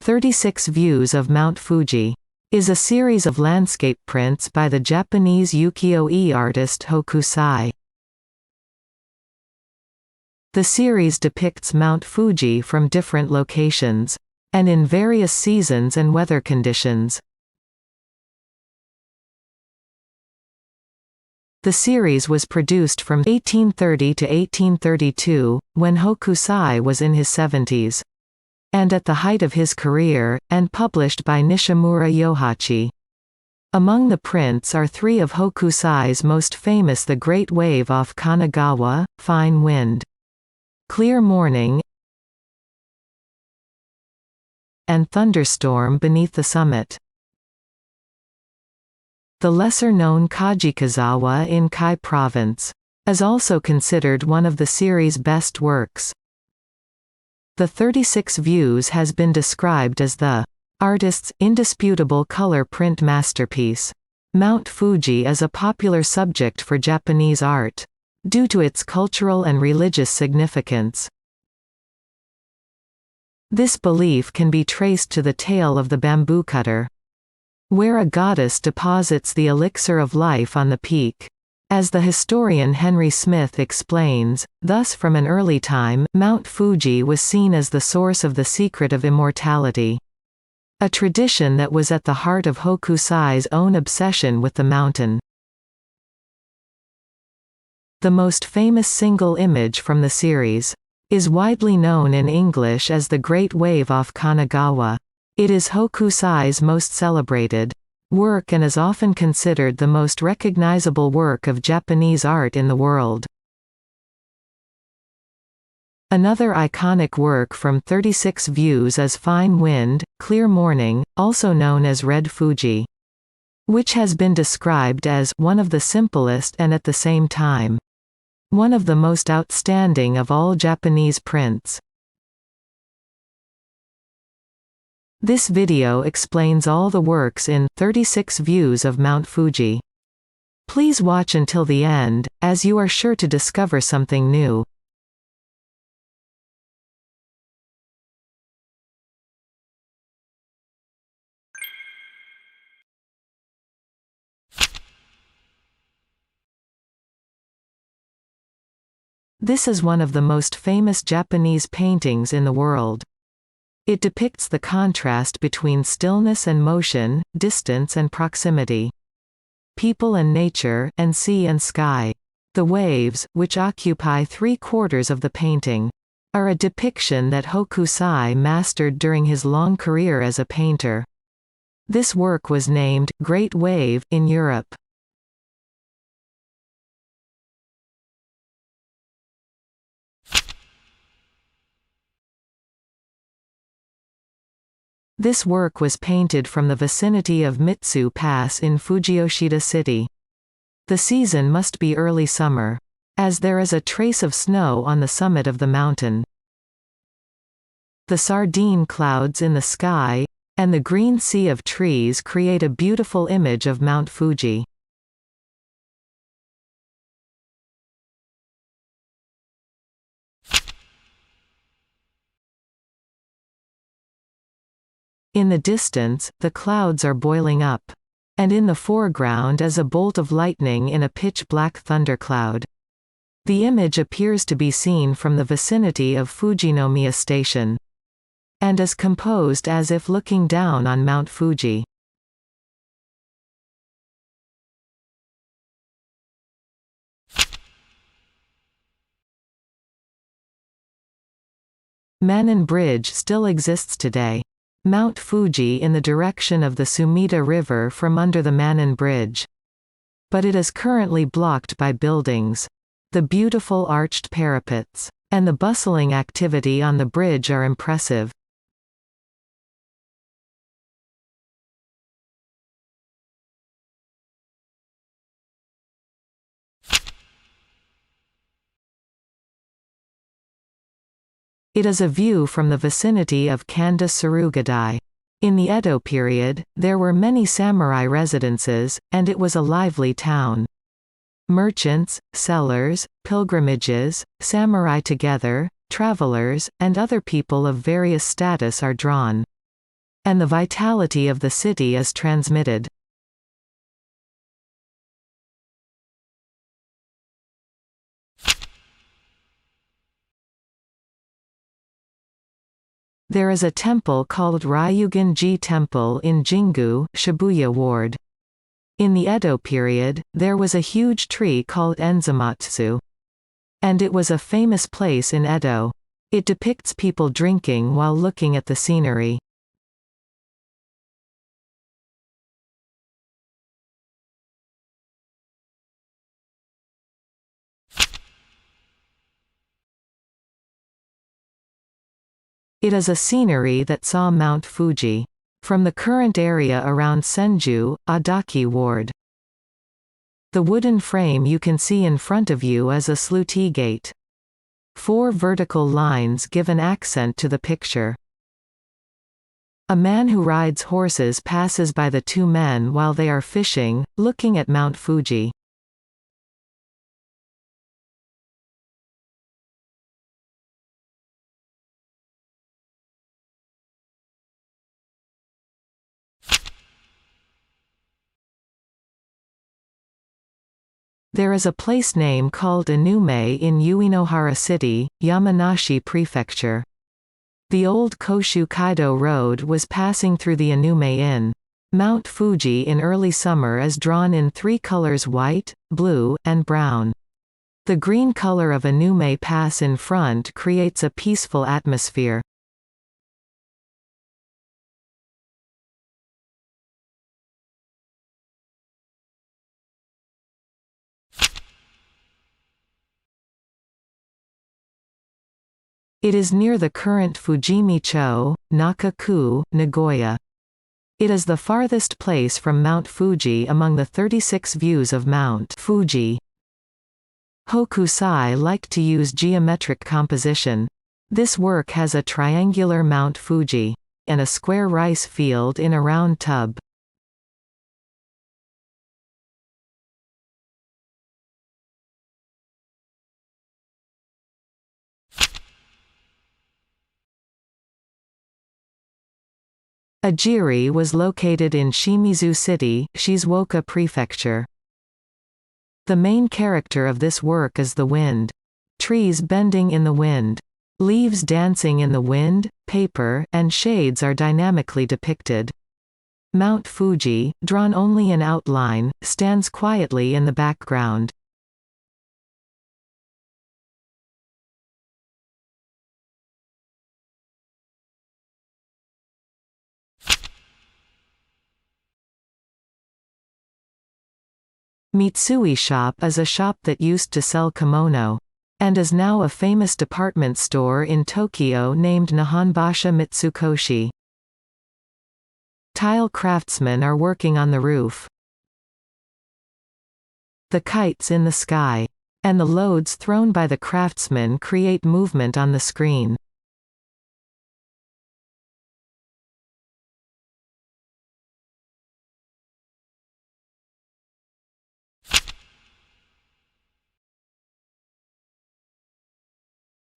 36 Views of Mount Fuji is a series of landscape prints by the Japanese ukiyo-e artist Hokusai. The series depicts Mount Fuji from different locations, and in various seasons and weather conditions. The series was produced from 1830 to 1832, when Hokusai was in his 70s. And at the height of his career, and published by Nishimura Yohachi. Among the prints are three of Hokusai's most famous: The Great Wave off Kanagawa, Fine Wind, Clear Morning, and Thunderstorm beneath the summit. The lesser-known Kajikazawa in Kai Province is also considered one of the series' best works. The 36 Views has been described as the artist's indisputable color print masterpiece. Mount Fuji is a popular subject for Japanese art, due to its cultural and religious significance. This belief can be traced to the tale of the bamboo cutter, where a goddess deposits the elixir of life on the peak. As the historian Henry Smith explains, thus from an early time, Mount Fuji was seen as the source of the secret of immortality. A tradition that was at the heart of Hokusai's own obsession with the mountain. The most famous single image from the series is widely known in English as The Great Wave off Kanagawa. It is Hokusai's most celebrated work and is often considered the most recognizable work of Japanese art in the world. Another iconic work from 36 Views is Fine Wind, Clear Morning, also known as Red Fuji, which has been described as one of the simplest and at the same time one of the most outstanding of all Japanese prints. This video explains all the works in 36 Views of Mount Fuji. Please watch until the end, as you are sure to discover something new. This is one of the most famous Japanese paintings in the world. It depicts the contrast between stillness and motion, distance and proximity, people and nature, and sea and sky. The waves, which occupy 3/4 of the painting, are a depiction that Hokusai mastered during his long career as a painter. This work was named Great Wave in Europe. This work was painted from the vicinity of Mitsu Pass in Fujiyoshida City. The season must be early summer, as there is a trace of snow on the summit of the mountain. The sardine clouds in the sky, and the green sea of trees create a beautiful image of Mount Fuji. In the distance, the clouds are boiling up, and in the foreground is a bolt of lightning in a pitch-black thundercloud. The image appears to be seen from the vicinity of Fujinomiya Station, and is composed as if looking down on Mount Fuji. Manin Bridge still exists today. Mount Fuji in the direction of the Sumida River from under the Manin Bridge. But it is currently blocked by buildings. The beautiful arched parapets and the bustling activity on the bridge are impressive. It is a view from the vicinity of Kanda Surugadai. In the Edo period, there were many samurai residences, and it was a lively town. Merchants, sellers, pilgrimages, samurai together, travelers, and other people of various status are drawn. and the vitality of the city is transmitted. There is a temple called Ryugen-ji Temple in Jingu, Shibuya Ward. In the Edo period, there was a huge tree called Enzamatsu. And it was a famous place in Edo. It depicts people drinking while looking at the scenery. It is a scenery that saw Mount Fuji. From the current area around Senju, Adaki Ward. The wooden frame you can see in front of you is a sluti gate. 4 vertical lines give an accent to the picture. A man who rides horses passes by the 2 men while they are fishing, looking at Mount Fuji. There is a place name called Inume in Uenohara City, Yamanashi Prefecture. The old Koshu Kaido Road was passing through the Inume Inn. Mount Fuji in early summer is drawn in 3 colors: white, blue, and brown. The green color of Inume Pass in front creates a peaceful atmosphere. It is near the current Fujimi-cho, Naka-ku, Nagoya. It is the farthest place from Mount Fuji among the 36 views of Mount Fuji. Hokusai liked to use geometric composition. This work has a triangular Mount Fuji and a square rice field in a round tub. Ajiri was located in Shimizu City, Shizuoka Prefecture. The main character of this work is the wind. Trees bending in the wind. Leaves dancing in the wind, paper, and shades are dynamically depicted. Mount Fuji, drawn only in outline, stands quietly in the background. Mitsui Shop is a shop that used to sell kimono, and is now a famous department store in Tokyo named Nihonbashi Mitsukoshi. Tile craftsmen are working on the roof. The kites in the sky, and the loads thrown by the craftsmen create movement on the screen.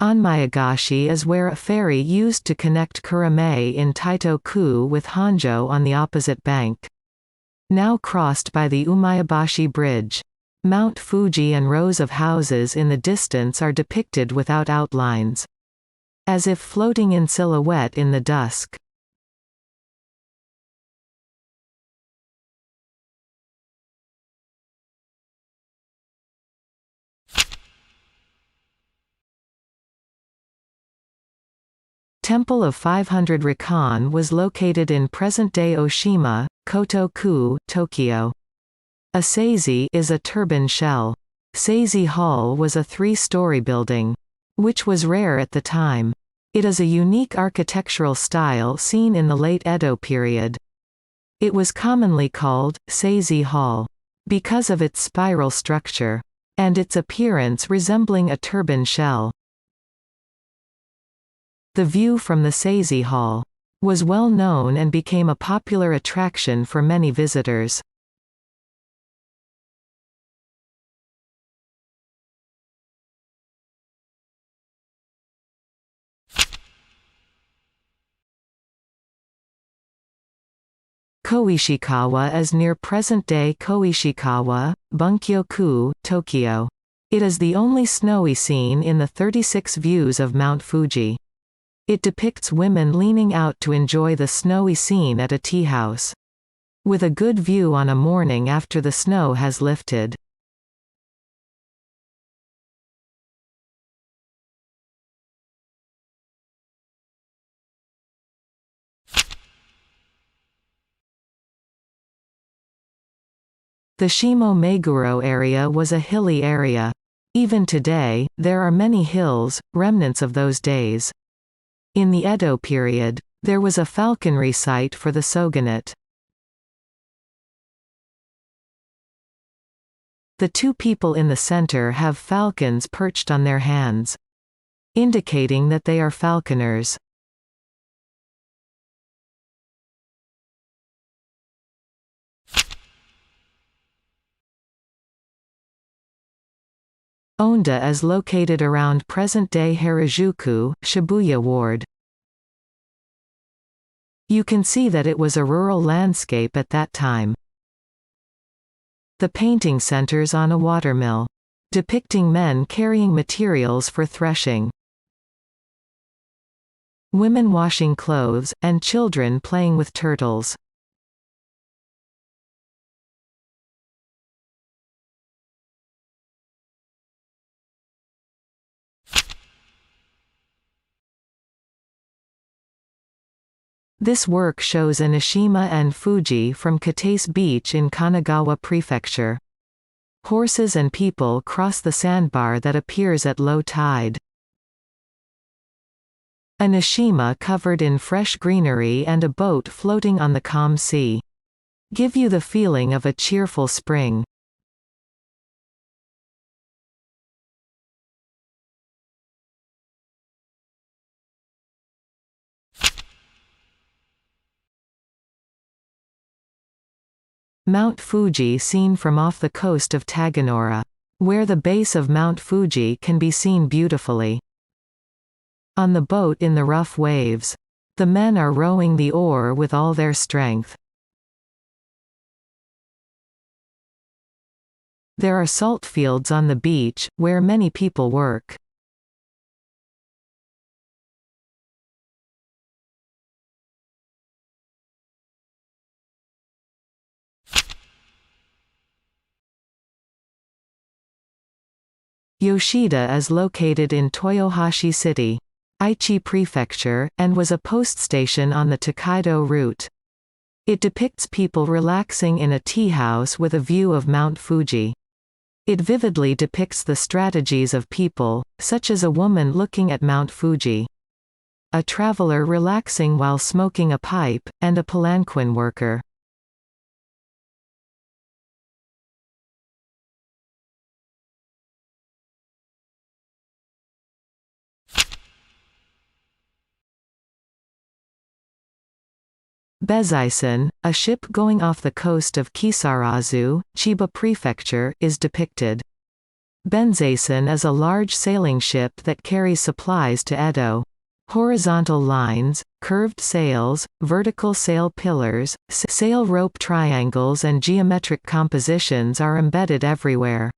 Onmyagashi is where a ferry used to connect Kurame in Taito-ku with Honjo on the opposite bank. Now crossed by the Umayabashi Bridge. Mount Fuji and rows of houses in the distance are depicted without outlines, as if floating in silhouette in the dusk. Temple of 500 Rakan was located in present-day Oshima, Koto-ku, Tokyo. A seizi is a turban shell. Seizi Hall was a 3-story building, which was rare at the time. It is a unique architectural style seen in the late Edo period. It was commonly called Seizi Hall because of its spiral structure and its appearance resembling a turban shell. The view from the Seizi Hall was well known and became a popular attraction for many visitors. Koishikawa is near present-day Koishikawa, Bunkyo-ku, Tokyo. It is the only snowy scene in the 36 views of Mount Fuji. It depicts women leaning out to enjoy the snowy scene at a tea house, with a good view on a morning after the snow has lifted. The Shimo Meguro area was a hilly area. Even today, there are many hills, remnants of those days. In the Edo period, there was a falconry site for the shogunate. The two people in the center have falcons perched on their hands, indicating that they are falconers. Onda is located around present-day Harajuku, Shibuya Ward. You can see that it was a rural landscape at that time. The painting centers on a watermill, depicting men carrying materials for threshing, women washing clothes, and children playing with turtles. This work shows Enoshima and Fuji from Katase Beach in Kanagawa Prefecture. Horses and people cross the sandbar that appears at low tide. Enoshima covered in fresh greenery and a boat floating on the calm sea give you the feeling of a cheerful spring. Mount Fuji seen from off the coast of Taganora, where the base of Mount Fuji can be seen beautifully. On the boat in the rough waves, the men are rowing the oar with all their strength. There are salt fields on the beach, where many people work. Yoshida is located in Toyohashi City, Aichi Prefecture, and was a post station on the Tokaido route. It depicts people relaxing in a tea house with a view of Mount Fuji. It vividly depicts the strategies of people, such as a woman looking at Mount Fuji, a traveler relaxing while smoking a pipe, and a palanquin worker. Bezaisen, a ship going off the coast of Kisarazu, Chiba Prefecture, is depicted. Benzaisen is a large sailing ship that carries supplies to Edo. Horizontal lines, curved sails, vertical sail pillars, sail rope triangles and geometric compositions are embedded everywhere.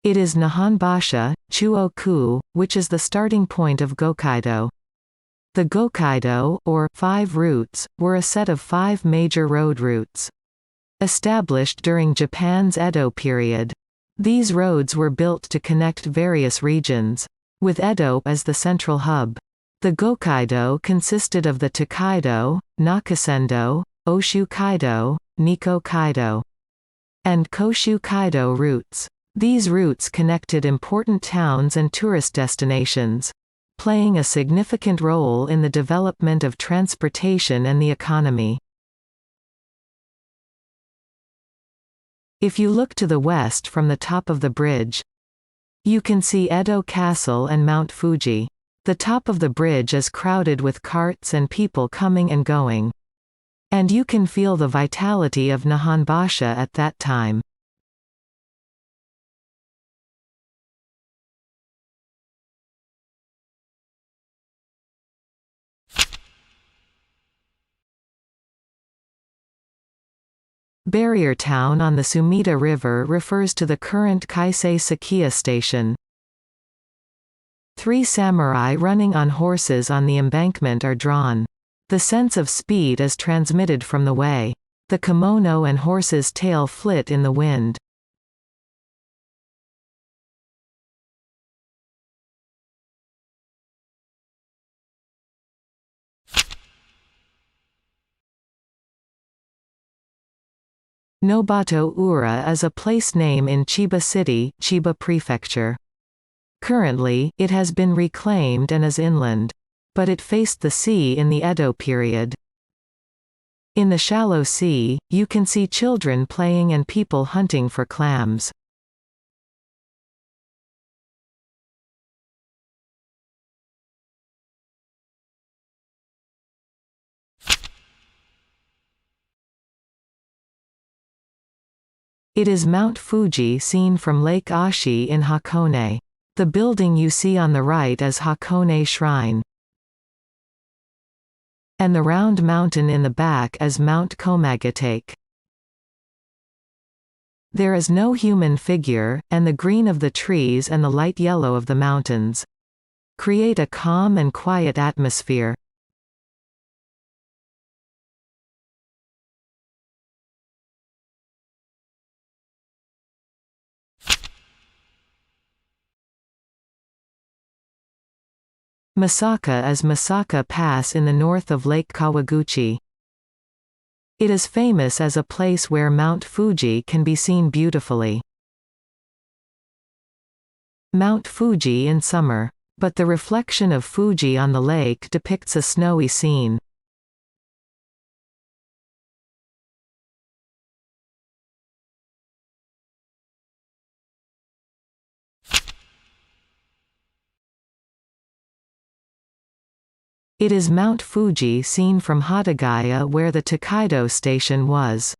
It is Nihonbashi, Chuo-ku, which is the starting point of Gokaido. The Gokaido, or 5 routes, were a set of 5 major road routes, established during Japan's Edo period. These roads were built to connect various regions, with Edo as the central hub. The Gokaido consisted of the Tokaido, Nakasendo, Oshu-kaido, Nikko-kaido, and Koshu-kaido routes. These routes connected important towns and tourist destinations, playing a significant role in the development of transportation and the economy. If you look to the west from the top of the bridge, you can see Edo Castle and Mount Fuji. The top of the bridge is crowded with carts and people coming and going. And you can feel the vitality of Nihonbashi at that time. Barrier Town on the Sumida River refers to the current Kaisei Sakiya Station. 3 samurai running on horses on the embankment are drawn. The sense of speed is transmitted from the way. The kimono and horse's tail flit in the wind. Nobato-ura is a place name in Chiba City, Chiba Prefecture. Currently, it has been reclaimed and is inland. But it faced the sea in the Edo period. In the shallow sea, you can see children playing and people hunting for clams. It is Mount Fuji seen from Lake Ashi in Hakone. The building you see on the right is Hakone Shrine. And the round mountain in the back is Mount Komagatake. There is no human figure, and the green of the trees and the light yellow of the mountains create a calm and quiet atmosphere. Masaka is Masaka Pass in the north of Lake Kawaguchi. It is famous as a place where Mount Fuji can be seen beautifully. Mount Fuji in summer. But the reflection of Fuji on the lake depicts a snowy scene. It is Mount Fuji seen from Hatagaya where the Tokaido station was.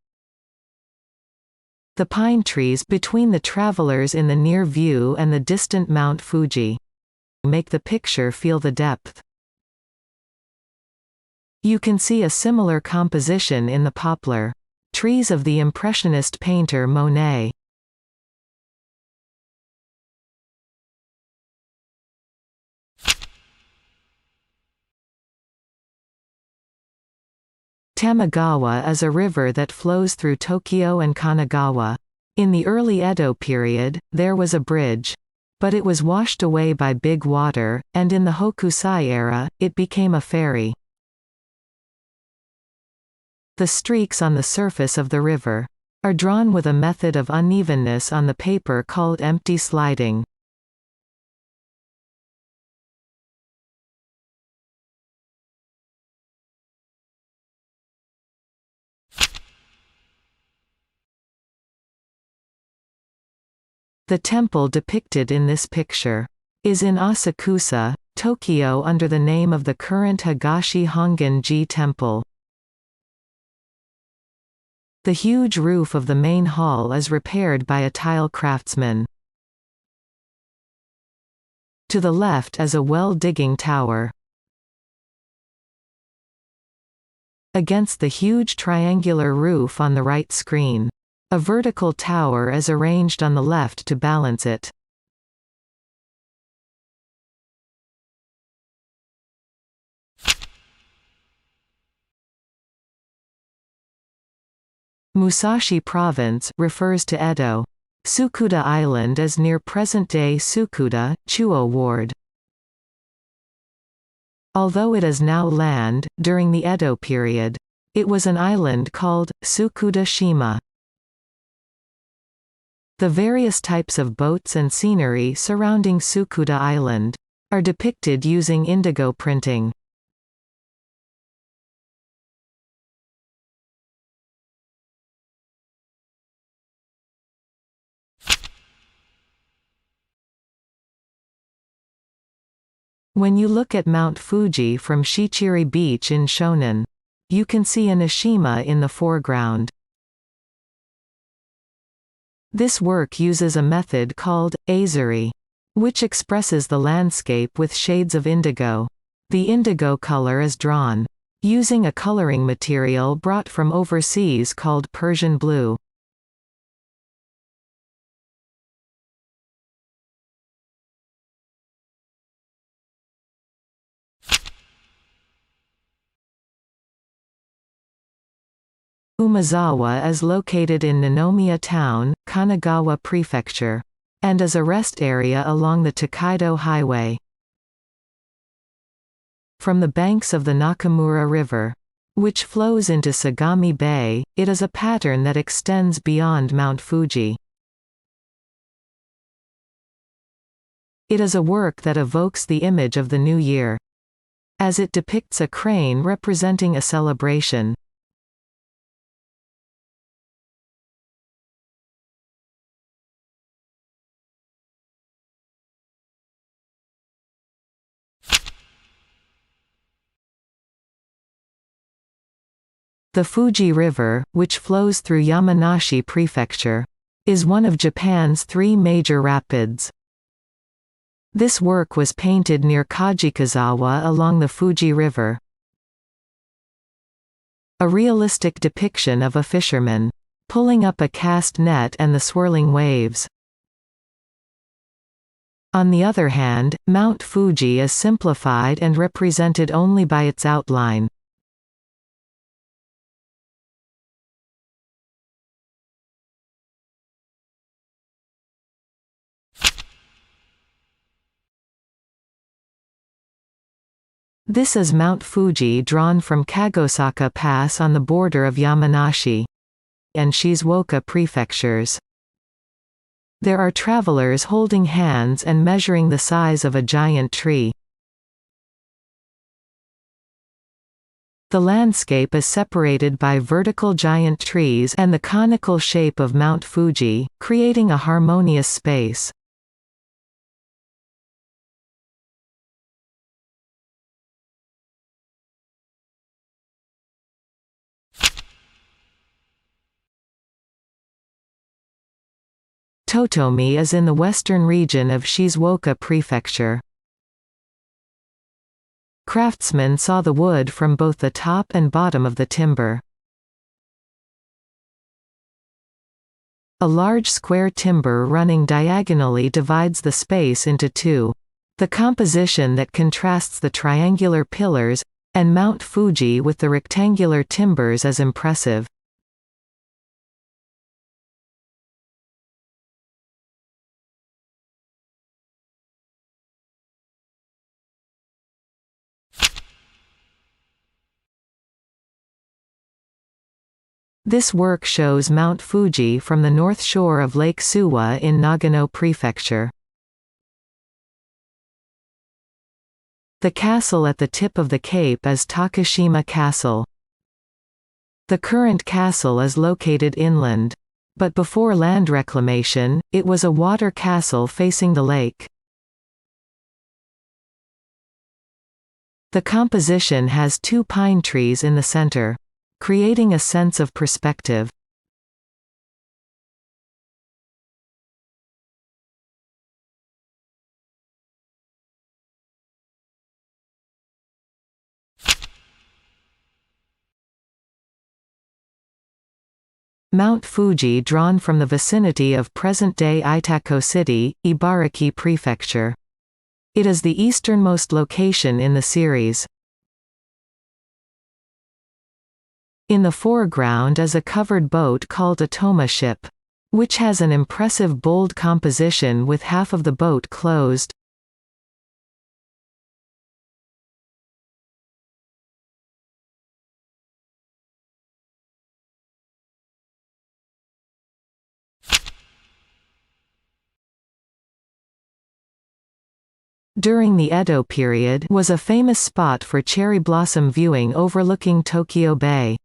The pine trees between the travelers in the near view and the distant Mount Fuji make the picture feel the depth. You can see a similar composition in the poplar trees of the Impressionist painter Monet. Tamagawa is a river that flows through Tokyo and Kanagawa. In the early Edo period, there was a bridge. But it was washed away by big water, and in the Hokusai era, it became a ferry. The streaks on the surface of the river are drawn with a method of unevenness on the paper called empty sliding. The temple depicted in this picture is in Asakusa, Tokyo under the name of the current Higashi Hongen-ji Temple. The huge roof of the main hall is repaired by a tile craftsman. To the left is a well-digging tower. Against the huge triangular roof on the right screen, a vertical tower is arranged on the left to balance it. Musashi Province refers to Edo. Tsukuda Island is near present-day Tsukuda, Chuo Ward. Although it is now land, during the Edo period, it was an island called Tsukuda Shima. The various types of boats and scenery surrounding Tsukuda Island are depicted using indigo printing. When you look at Mount Fuji from Shichiri Beach in Shonan, you can see an Eshima in the foreground. This work uses a method called azuri, which expresses the landscape with shades of indigo. The indigo color is drawn using a coloring material brought from overseas called Persian blue. Umezawa is located in Ninomiya Town, Kanagawa Prefecture, and is a rest area along the Tokaido Highway. From the banks of the Nakamura River, which flows into Sagami Bay, it is a pattern that extends beyond Mount Fuji. It is a work that evokes the image of the new year, as it depicts a crane representing a celebration. The Fuji River, which flows through Yamanashi Prefecture, is one of Japan's 3 major rapids. This work was painted near Kajikazawa along the Fuji River. A realistic depiction of a fisherman pulling up a cast net and the swirling waves. On the other hand, Mount Fuji is simplified and represented only by its outline. This is Mount Fuji drawn from Kagosaka Pass on the border of Yamanashi and Shizuoka prefectures. There are travelers holding hands and measuring the size of a giant tree. The landscape is separated by vertical giant trees and the conical shape of Mount Fuji, creating a harmonious space. Totomi is in the western region of Shizuoka Prefecture. Craftsmen saw the wood from both the top and bottom of the timber. A large square timber running diagonally divides the space into 2. The composition that contrasts the triangular pillars and Mount Fuji with the rectangular timbers is impressive. This work shows Mount Fuji from the north shore of Lake Suwa in Nagano Prefecture. The castle at the tip of the cape is Takashima Castle. The current castle is located inland, but before land reclamation, it was a water castle facing the lake. The composition has 2 pine trees in the center, creating a sense of perspective. Mount Fuji drawn from the vicinity of present-day Itako City, Ibaraki Prefecture. It is the easternmost location in the series. In the foreground is a covered boat called a toma ship, which has an impressive bold composition with half of the boat closed. During the Edo period was a famous spot for cherry blossom viewing overlooking Tokyo Bay.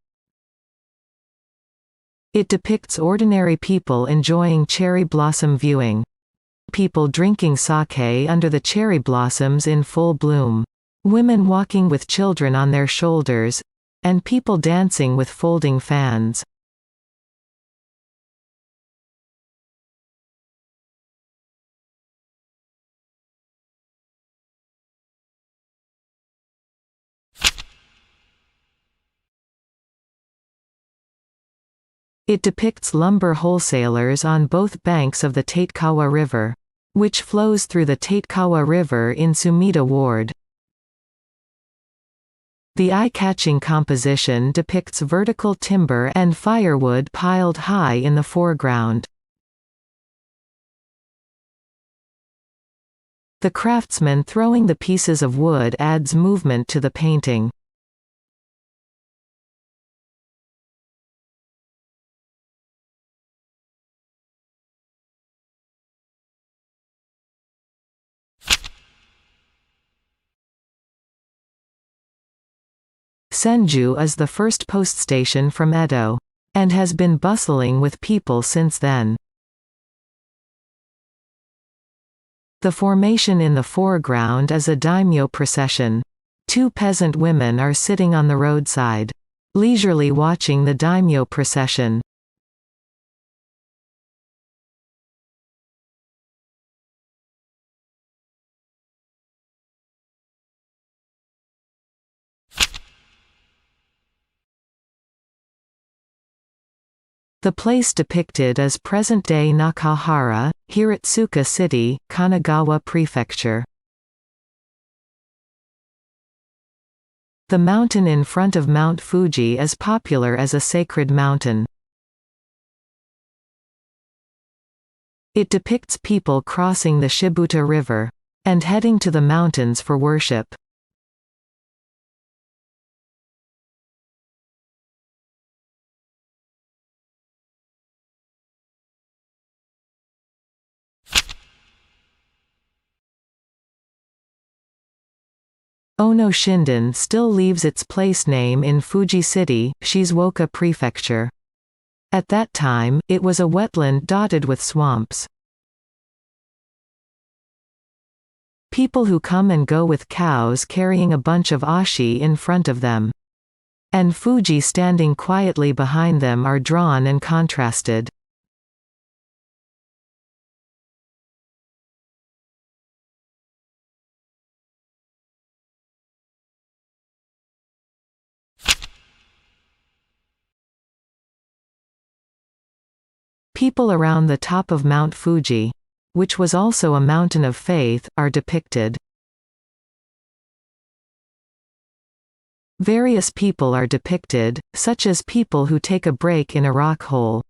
It depicts ordinary people enjoying cherry blossom viewing. People drinking sake under the cherry blossoms in full bloom. Women walking with children on their shoulders, and people dancing with folding fans. It depicts lumber wholesalers on both banks of the Tatekawa River, which flows through the Tatekawa River in Sumida Ward. The eye-catching composition depicts vertical timber and firewood piled high in the foreground. The craftsman throwing the pieces of wood adds movement to the painting. Senju is the first post station from Edo, and has been bustling with people since then. The formation in the foreground is a daimyo procession. Two peasant women are sitting on the roadside, leisurely watching the daimyo procession. The place depicted is present-day Nakahara, Hiratsuka City, Kanagawa Prefecture. The mountain in front of Mount Fuji is popular as a sacred mountain. It depicts people crossing the Shibuta River and heading to the mountains for worship. Ono Shinden still leaves its place name in Fuji City, Shizuoka Prefecture. At that time, it was a wetland dotted with swamps. People who come and go with cows carrying a bunch of ashi in front of them, and Fuji standing quietly behind them are drawn and contrasted. People around the top of Mount Fuji, which was also a mountain of faith, are depicted. Various people are depicted, such as people who take a break in a rock hole,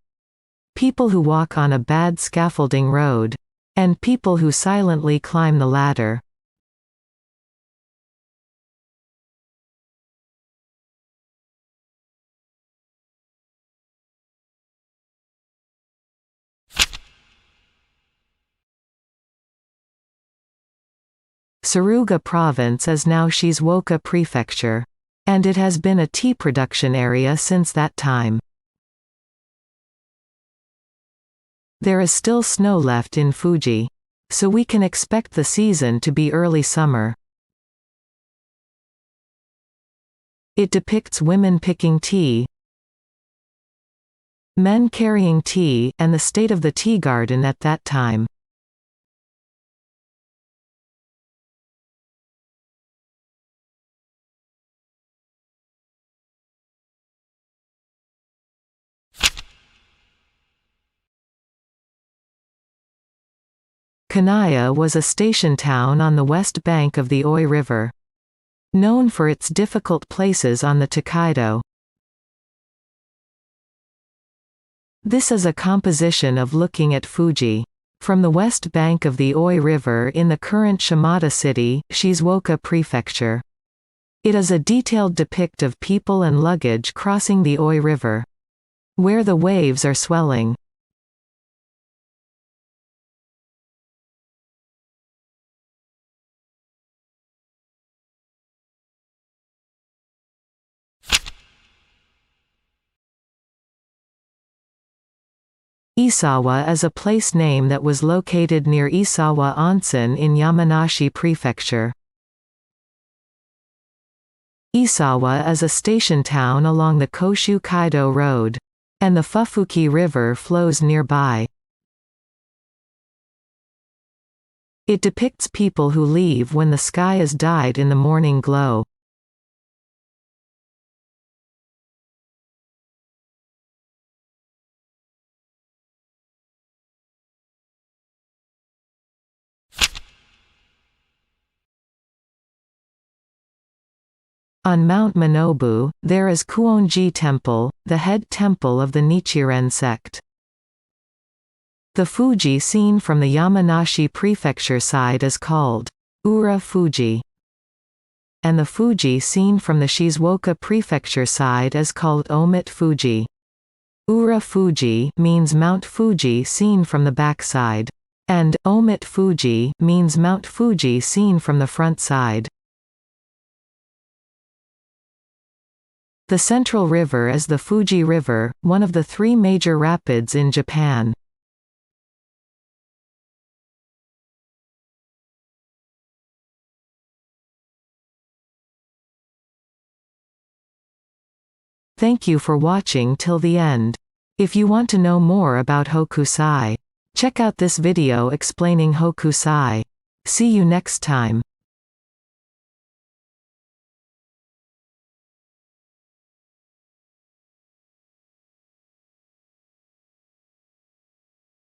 people who walk on a bad scaffolding road, and people who silently climb the ladder. Suruga Province is now Shizuoka Prefecture, and it has been a tea production area since that time. There is still snow left in Fuji, so we can expect the season to be early summer. It depicts women picking tea, men carrying tea, and the state of the tea garden at that time. Kanaya was a station town on the west bank of the Oi River, known for its difficult places on the Tokaido. This is a composition of looking at Fuji from the west bank of the Oi River in the current Shimada City, Shizuoka Prefecture. It is a detailed depict of people and luggage crossing the Oi River, where the waves are swelling. Isawa is a place name that was located near Isawa Onsen in Yamanashi Prefecture. Isawa is a station town along the Koshu-Kaido Road. And the Fufuki River flows nearby. It depicts people who leave when the sky is dyed in the morning glow. On Mount Manobu, there is Kuonji Temple, the head temple of the Nichiren sect. The Fuji seen from the Yamanashi Prefecture side is called Ura Fuji. And the Fuji seen from the Shizuoka Prefecture side is called Omit Fuji. Ura Fuji means Mount Fuji seen from the backside. And Omit Fuji means Mount Fuji seen from the front side. The central river is the Fuji River, one of the 3 major rapids in Japan. Thank you for watching till the end. If you want to know more about Hokusai, check out this video explaining Hokusai. See you next time.